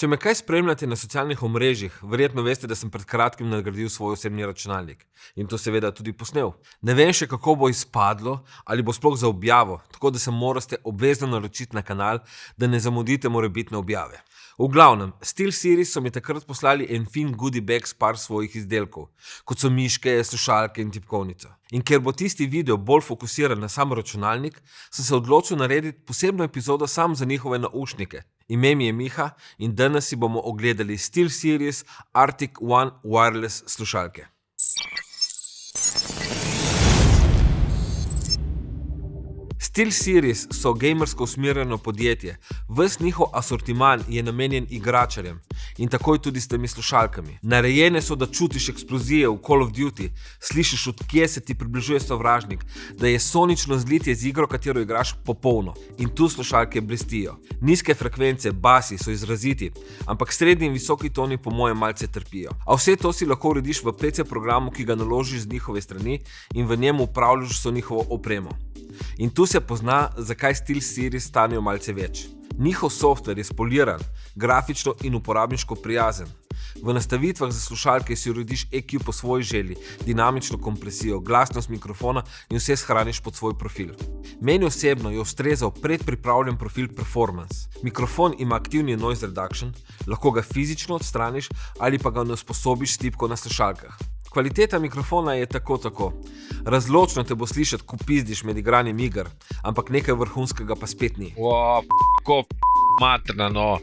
Če me kaj spremljate na socialnih omrežjih, verjetno veste, da sem pred kratkim nadgradil svoj osebni računalnik in to seveda tudi posnel. Ne vem še, kako bo izpadlo ali bo sploh za objavo, tako da se morate obvezno naročiti na kanal, da ne zamudite morebitne objave. V glavnem, SteelSeries so mi takrat poslali en fin goodie bag s par svojih izdelkov, kot so miške, slušalke in tipkovnico. In ker bo tisti video bolj fokusiran na sam računalnik, sem se odločil narediti posebno epizodo sam za njihove naušnike. Ime mi je Miha in danes si bomo ogledali SteelSeries Arctic One Wireless slušalke. SteelSeries so gamersko usmerjeno podjetje. Ves njihov asortiman je namenjen igračarjem in takoj tudi s temi slušalkami. Narejene so, da čutiš eksplozije v Call of Duty, slišiš, od kje se ti približuje sovražnik, da je sonično zlitje z igro, katero igraš, popolno. In tu slušalke blestijo. Nizke frekvence, basi so izraziti, ampak srednji in visoki toni po mojem malce trpijo. A vse to si lahko urediš v PC programu, ki ga naložiš z njihove strani in v njem upravljaš so njihovo opremo. In tu se pozna, zakaj SteelSeries stanejo malce več. Njihov software je spoliran, grafično in uporabniško prijazen. V nastavitvah za slušalke si urediš EQ po svoji želji, dinamično kompresijo, glasnost mikrofona in vse shraniš pod svoj profil. Meni osebno je ustrezal predpripravljen profil Performance. Mikrofon ima aktivni noise reduction, lahko ga fizično odstraniš ali pa ga ne usposobiš s tipko na slušalkah. Kvaliteta mikrofona je tako. Razločno te bo slišati, ko pizdiš med igranjem iger, ampak nekaj vrhunskega pa spet ni. Materna, no.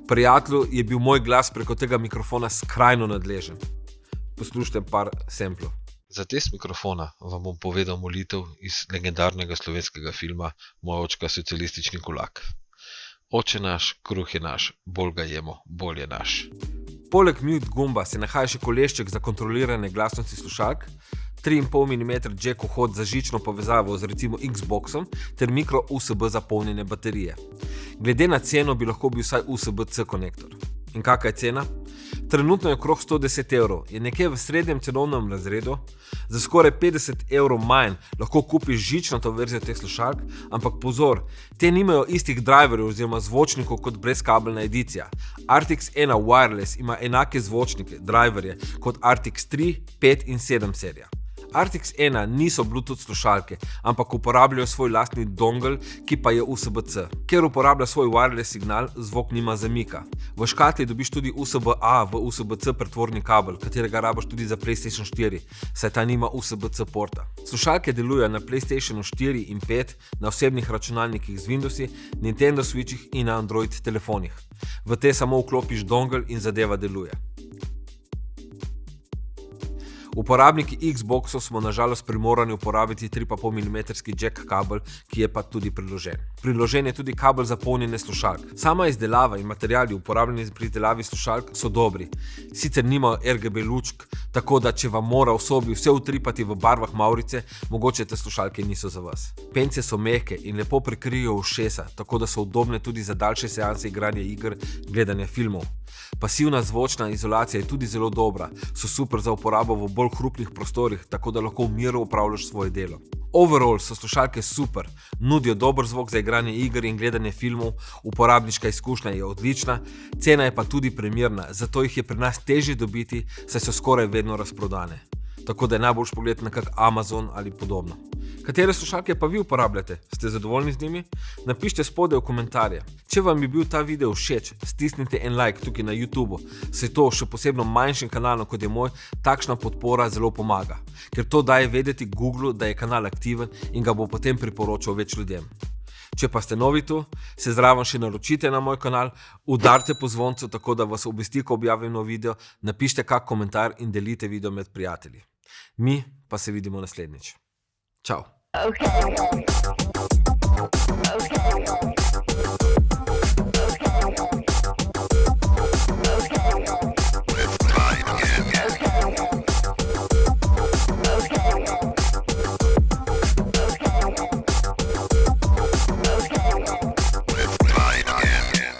Prijatelju je bil moj glas preko tega mikrofona skrajno nadležen. Poslušajte par samplov. Za test mikrofona vam bom povedal molitev iz legendarnega slovenskega filma Moj očka socialistični kulak. Oče naš, kruh je naš, bolj ga jemo, bolj je naš. Poleg mute gumba se nahaja še kolešček za kontrolirane glasnosti slušalk, 3,5 mm jack vhod za žično povezavo z recimo Xboxom ter mikro USB za polnjenje baterije. Glede na ceno bi lahko bil vsaj USB-C konektor. In kakšna je cena? Trenutno je okrog 110 €, je nekje v srednjem cenovnem razredu. Za skoraj 50 € manj lahko kupiš žičnato verzijo teh slušalk, ampak pozor, te nimajo istih driverjev oziroma zvočnikov kot brezkabelna edicija. Arctic 1 Wireless ima enake zvočnike, driverje kot Arctic 3, 5 in 7 serija. Arctic 1 niso Bluetooth slušalke, ampak uporabljajo svoj lastni dongle, ki pa je USB-C. Ker uporablja svoj wireless signal, zvok nima zamika. V škatli dobiš tudi USB-A v USB-C pretvorni kabel, katerega rabiš tudi za PlayStation 4, saj ta nima USB-C porta. Slušalke delujejo na PlayStationu 4 in 5, na osebnih računalnikih z Windowsi, Nintendo Switchih in na Android telefonih. V te samo vklopiš dongle in zadeva deluje. Uporabniki Xboxov smo nažalost primorani uporabiti 3,5 mm jack kabel, ki je pa tudi priložen. Priložen je tudi kabel za polnjenje slušalk. Sama izdelava in materiali uporabljeni pri izdelavi slušalk so dobri. Sicer nimajo RGB lučk, tako da če vam mora v sobi vse utripati v barvah mavrice, mogoče te slušalke niso za vas. Pence so mehke in lepo prikrijejo ušesa, tako da so udobne tudi za daljše seanse igranja iger, gledanja filmov. Pasivna zvočna izolacija je tudi zelo dobra, so super za uporabo v bolj hrupnih prostorih, tako da lahko v miru opravljaš svoje delo. Overall so slušalke super, nudijo dober zvok za igranje iger in gledanje filmov, uporabniška izkušnja je odlična, cena je pa tudi primerna, zato jih je pri nas težje dobiti, saj so skoraj vedno razprodane. Tako da je najboljš pogledati na kak Amazon ali podobno. Katere slušalke pa vi uporabljate? Ste zadovoljni z njimi? Napišite spodaj v komentarje. Če vam je bil ta video všeč, stisnite en like tukaj na YouTubeu, saj to še posebno manjšim kanalom kot je moj, takšna podpora zelo pomaga, ker to daje vedeti Googlu, da je kanal aktiven in ga bo potem priporočal več ljudem. Če pa ste novi tu, se zraven še naročite na moj kanal, udarite po zvoncu, tako da vas obvesti, ko objavim nov video, napišite kak komentar in delite video med prijatelji. Mi pa se vidimo naslednjič. Čau. Okay.